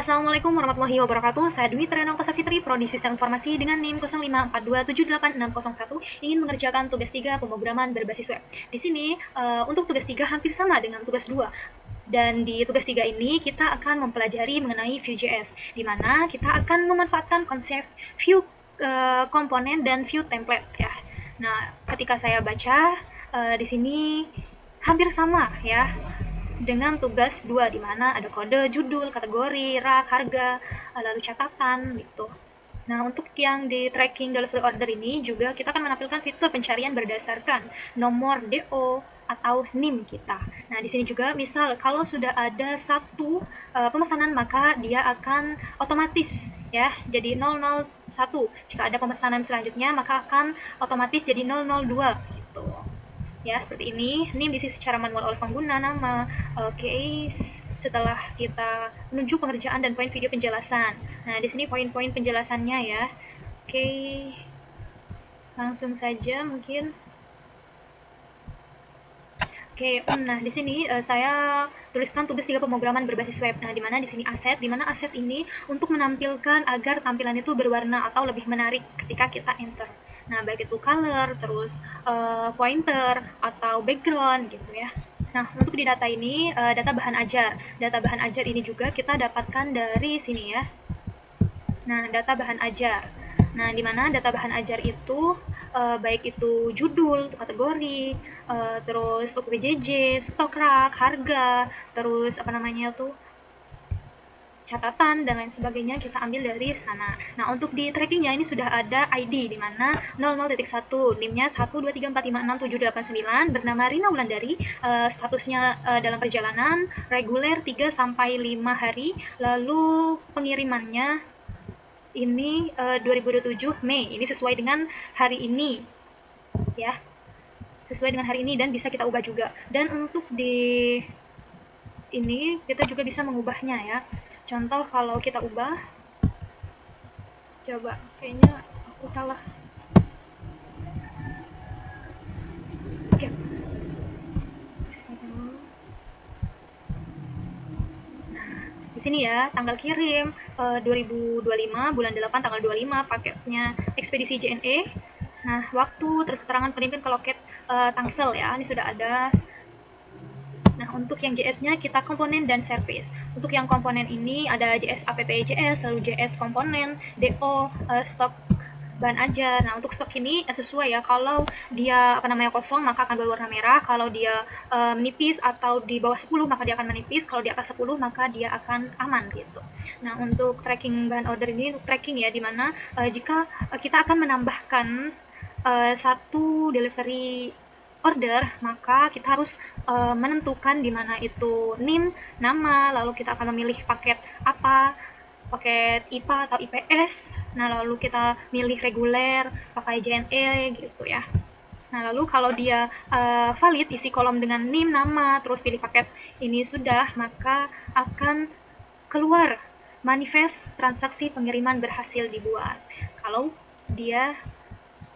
Assalamualaikum warahmatullahi wabarakatuh. Saya Dwi Trianokta Fitri, Prodi Sistem Informasi dengan NIM 0542786601, ingin mengerjakan tugas 3 pemrograman berbasis web. Di sini untuk tugas 3 hampir sama dengan tugas 2. Dan di tugas 3 ini kita akan mempelajari mengenai Vue.js, di mana kita akan memanfaatkan konsep view komponen dan view template ya. Nah, ketika saya baca di sini hampir sama ya dengan tugas 2 di mana ada kode, judul, kategori, rak, harga, lalu catatan gitu. Nah, untuk yang di tracking delivery order ini juga kita akan menampilkan fitur pencarian berdasarkan nomor DO atau NIM kita. Nah, di sini juga misal kalau sudah ada satu pemesanan maka dia akan otomatis ya jadi 001. Jika ada pemesanan selanjutnya maka akan otomatis jadi 002 gitu. Ya, seperti ini. NIM diisi secara manual oleh pengguna, nama, case, setelah kita menuju pengerjaan dan poin video penjelasan. Nah, di sini poin-poin penjelasannya ya. Oke, langsung saja mungkin. Oke, nah di sini saya tuliskan tugas 3 pemrograman berbasis web. Nah, di mana di sini aset, di mana aset ini untuk menampilkan agar tampilan itu berwarna atau lebih menarik ketika kita enter. Nah, baik itu color, terus pointer atau background gitu ya. Nah, untuk di data ini data bahan ajar. Data bahan ajar ini juga kita dapatkan dari sini ya. Nah, data bahan ajar. Nah, di mana data bahan ajar itu baik itu judul, kategori, terus UPJJ, stok rak, harga, terus apa namanya tuh catatan dan lain sebagainya kita ambil dari sana. Nah, untuk di trackingnya ini sudah ada ID di mana 00.1, NIM-nya 123456789, bernama Rina Wulandari, statusnya dalam perjalanan, reguler 3 sampai 5 hari, lalu pengirimannya ini 2027 Mei. Ini sesuai dengan hari ini ya. Sesuai dengan hari ini dan bisa kita ubah juga. Dan untuk di ini kita juga bisa mengubahnya ya. Contoh kalau kita ubah, coba kayaknya aku salah. Oke. Di sini ya, tanggal kirim 2025 bulan 8 tanggal 25, paketnya ekspedisi JNE. Nah, waktu terus keterangan pengirim ke loket Tangsel ya. Ini sudah ada. Nah, untuk yang JS-nya kita komponen dan service. Untuk yang komponen ini ada JS app.js, lalu JS komponen, DO, stok bahan ajar. Nah, untuk stok ini sesuai ya. Kalau dia kosong maka akan berwarna merah. Kalau dia menipis atau di bawah 10 maka dia akan menipis. Kalau di atas 10 maka dia akan aman gitu. Nah, untuk tracking bahan order ini tracking ya, dimana jika kita akan menambahkan satu delivery order, maka kita harus menentukan di mana itu NIM, nama, lalu kita akan memilih paket apa, paket IPA atau IPS. Nah, lalu kita milih reguler, pakai JNE gitu ya. Nah, lalu kalau dia valid, isi kolom dengan NIM, nama, terus pilih paket ini sudah, maka akan keluar manifest transaksi pengiriman berhasil dibuat. Kalau dia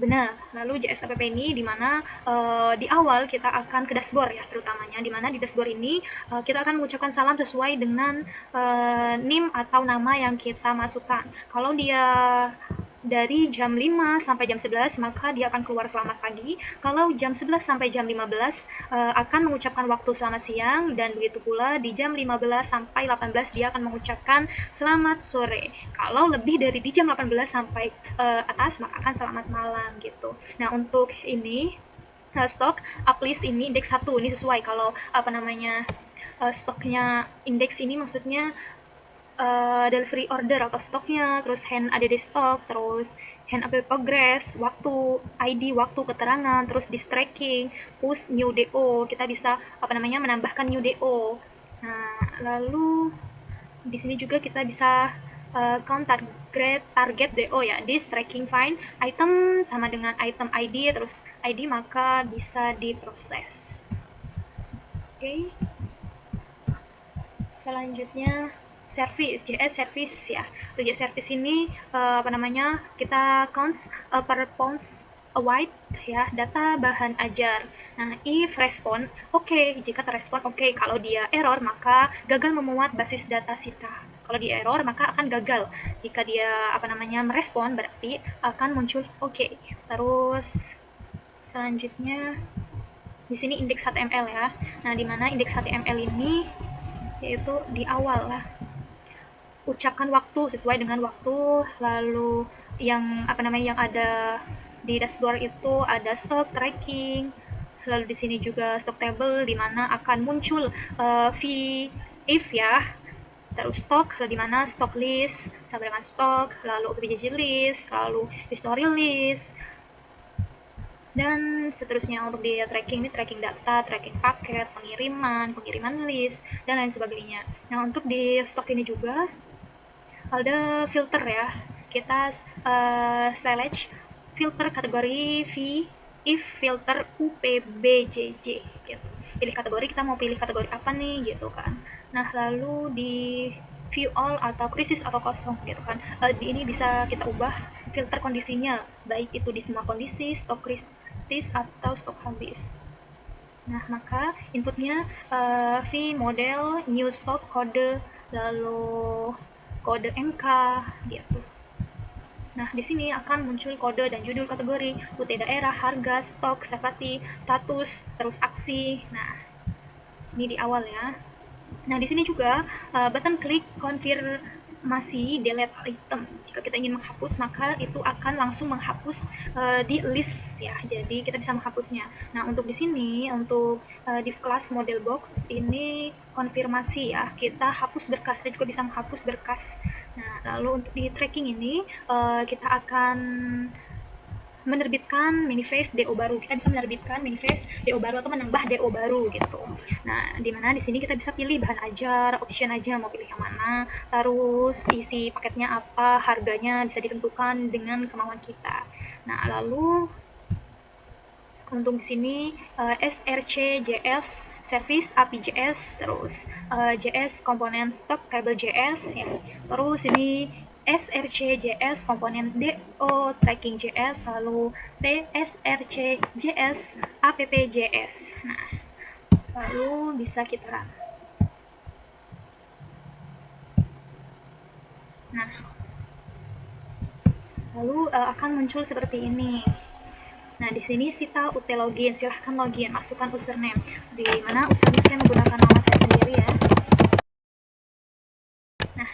benar. Lalu JS App ini di mana di awal kita akan ke dashboard ya, terutamanya di mana di dashboard ini kita akan mengucapkan salam sesuai dengan NIM atau nama yang kita masukkan. Kalau dia dari jam 5 sampai jam 11 maka dia akan keluar selamat pagi. Kalau jam 11 sampai jam 15 akan mengucapkan waktu selamat siang, dan begitu pula di jam 15 sampai 18 dia akan mengucapkan selamat sore. Kalau lebih dari di jam 18 sampai atas maka akan selamat malam gitu. Nah, untuk ini stok uplist ini indeks 1 ini sesuai. Kalau stoknya indeks ini maksudnya delivery order atau stoknya, terus hand add stock, terus hand update progress, waktu, ID, waktu keterangan, terus disk tracking, push new DO, kita bisa menambahkan new DO. Nah, lalu di sini juga kita bisa count target DO ya, disk tracking find, item sama dengan item ID, terus ID maka bisa diproses. Oke. Selanjutnya service, JS service ya. Untuk JS service ini kita counts per pounds await ya, data bahan ajar. Nah, if respond oke, jika terrespon oke. Kalau dia error maka gagal memuat basis data kita. Kalau di error maka akan gagal. Jika dia merespon berarti akan muncul oke. Terus selanjutnya di sini indeks HTML ya. Nah, di mana indeks HTML ini yaitu di awal lah. Ucapkan waktu sesuai dengan waktu, lalu yang yang ada di dashboard itu ada stock tracking, lalu di sini juga stock table di mana akan muncul if ya, terus stock, lalu di mana stock list sama dengan stock, lalu OPPJJ list, lalu history list, dan seterusnya. Untuk di tracking ini tracking data, tracking paket, pengiriman list, dan lain sebagainya. Nah, untuk di stok ini juga ada filter ya. Kita select filter kategori if filter UPBJJ gitu. Pilih kategori, kita mau pilih kategori apa nih gitu kan. Nah, lalu di view all atau krisis atau kosong gitu kan. Di ini bisa kita ubah filter kondisinya, baik itu di semua kondisi, stok kritis atau stok habis. Nah, maka inputnya v model, new stock, kode, lalu kode MK gitu. Nah, di sini akan muncul kode dan judul kategori, UT daerah, harga, stok, sepati, status, terus aksi. Nah, ini di awal ya. Nah, di sini juga button klik konfirmasi delete item. Jika kita ingin menghapus, maka itu akan langsung menghapus di list ya. Jadi kita bisa menghapusnya. Nah, untuk di sini untuk div class model box ini konfirmasi ya. Kita hapus berkas, kita juga bisa menghapus berkas. Nah, lalu untuk di tracking ini kita akan menerbitkan manifest DO baru. Kita bisa menerbitkan manifest DO baru atau menambah DO baru gitu. Nah, di mana di sini kita bisa pilih bahan ajar, option aja mau pilih yang mana, terus isi paketnya apa, harganya bisa ditentukan dengan kemauan kita. Nah, lalu untuk di sini SRC JS service API JS, terus JS komponen stock table JS ya. Terus ini SRC JS komponen DO tracking JS, lalu TSRC JS app JS. Nah, lalu bisa kita run. Nah, lalu akan muncul seperti ini. Nah, di sini Sita UT login, silahkan login, masukkan username. Di mana username saya menggunakan nama saya sendiri ya. Nah,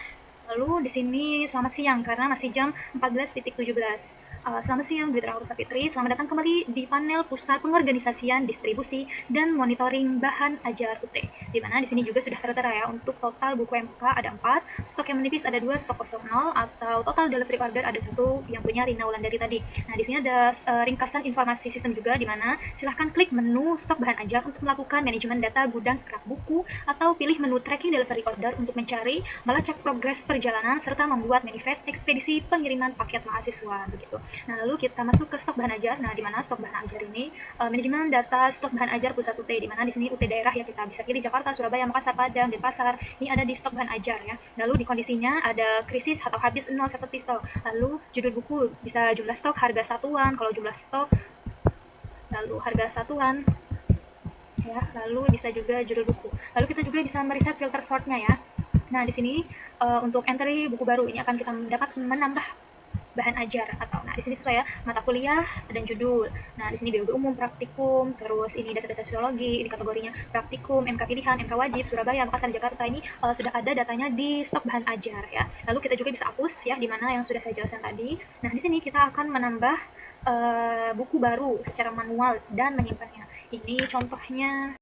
lalu di sini selamat siang karena masih jam 14.17. Selamat siang, Dwi Rahul Sapitri. Selamat datang kembali di panel Pusat Pengorganisasian, Distribusi, dan Monitoring Bahan Ajar UT. Di mana di sini juga sudah tertera ya, untuk total buku MK ada 4, stok yang menipis ada 2, stok 00, atau total delivery order ada 1 yang punya Rina Wulandari tadi. Nah, di sini ada ringkasan informasi sistem juga, di mana silahkan klik menu stok bahan ajar untuk melakukan manajemen data gudang rak buku, atau pilih menu tracking delivery order untuk mencari, melacak progres perjalanan, serta membuat manifest ekspedisi pengiriman paket mahasiswa begitu. Nah, lalu kita masuk ke stok bahan ajar. Nah, di mana stok bahan ajar ini manajemen data stok bahan ajar pusat UT, di mana di sini UT daerah ya, kita bisa pilih Jakarta, Surabaya, Makassar, Padang, Denpasar. Ini ada di stok bahan ajar ya. Lalu di kondisinya ada krisis atau habis 0 seperti stok. Lalu judul buku bisa jumlah stok, harga satuan kalau jumlah stok, lalu harga satuan ya, lalu bisa juga judul buku. Lalu kita juga bisa mereset filter sortnya ya. Nah, di sini untuk entry buku baru ini akan kita dapat menambah bahan ajar atau di sini sesuai ya, mata kuliah dan judul. Nah, di sini biologi umum, praktikum, terus ini dasar-dasar sosiologi, ini kategorinya praktikum, MK pilihan, MK wajib, Surabaya, Makassar, Jakarta. Ini sudah ada datanya di stok bahan ajar ya. Lalu kita juga bisa hapus ya, di mana yang sudah saya jelaskan tadi. Nah, di sini kita akan menambah buku baru secara manual dan menyimpannya. Ini contohnya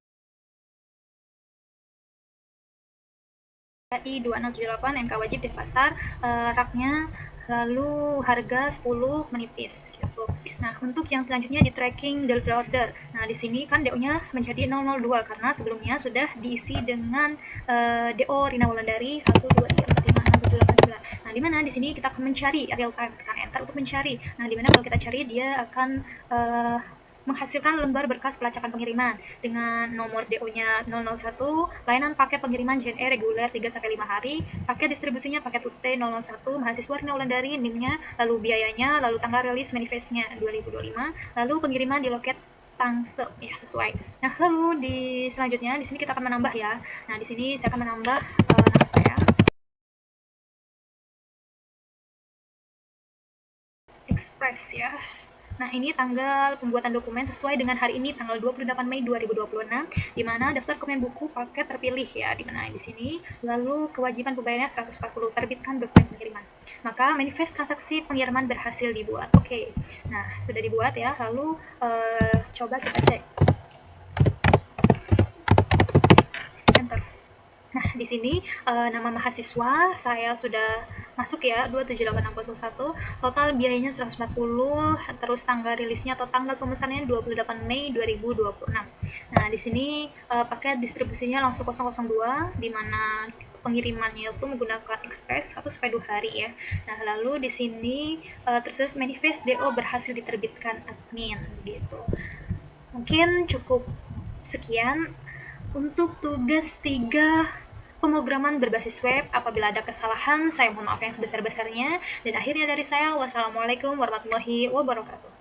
I2678 MK wajib Denpasar, raknya, lalu harga 10 menipis gitu. Nah, untuk yang selanjutnya di tracking delivery order. Nah, di sini kan DO-nya menjadi 002 karena sebelumnya sudah diisi dengan DO Rina Wulandari 1 2 3 4 5 6 7 8 9. Nah, di mana di sini kita akan mencari real time, tekan enter untuk mencari. Nah, di mana kalau kita cari dia akan menghasilkan lembar berkas pelacakan pengiriman dengan nomor DO-nya 001, layanan paket pengiriman JNE reguler 3-5 hari, paket distribusinya paket UT 001, mahasiswa Rina Wulandari, NIM-nya, lalu biayanya, lalu tanggal rilis manifestnya 2025, lalu pengiriman di loket Tangsel ya, sesuai. Nah, lalu di selanjutnya di sini kita akan menambah ya. Nah, di sini saya akan menambah nama saya. Express ya. Nah, ini tanggal pembuatan dokumen sesuai dengan hari ini tanggal 28 Mei 2026, di mana daftar komen buku paket terpilih ya, di mana di sini. Lalu kewajiban pembayarannya 140, terbitkan dokumen pengiriman. Maka manifest transaksi pengiriman berhasil dibuat. Oke. Nah, sudah dibuat ya. Lalu coba kita cek. Enter. Nah, di sini nama mahasiswa saya sudah masuk ya, 278601. Total biayanya 140, terus tanggal rilisnya atau tanggal pemesanannya 28 Mei 2026. Nah, di sini paket distribusinya langsung 002, di mana pengirimannya itu menggunakan Express 1-2 hari ya. Nah, lalu di sini terus manifest DO berhasil diterbitkan admin gitu. Mungkin cukup sekian untuk tugas 3 pemrograman berbasis web. Apabila ada kesalahan, saya mohon maaf yang sebesar-besarnya. Dan akhirnya dari saya, wassalamualaikum warahmatullahi wabarakatuh.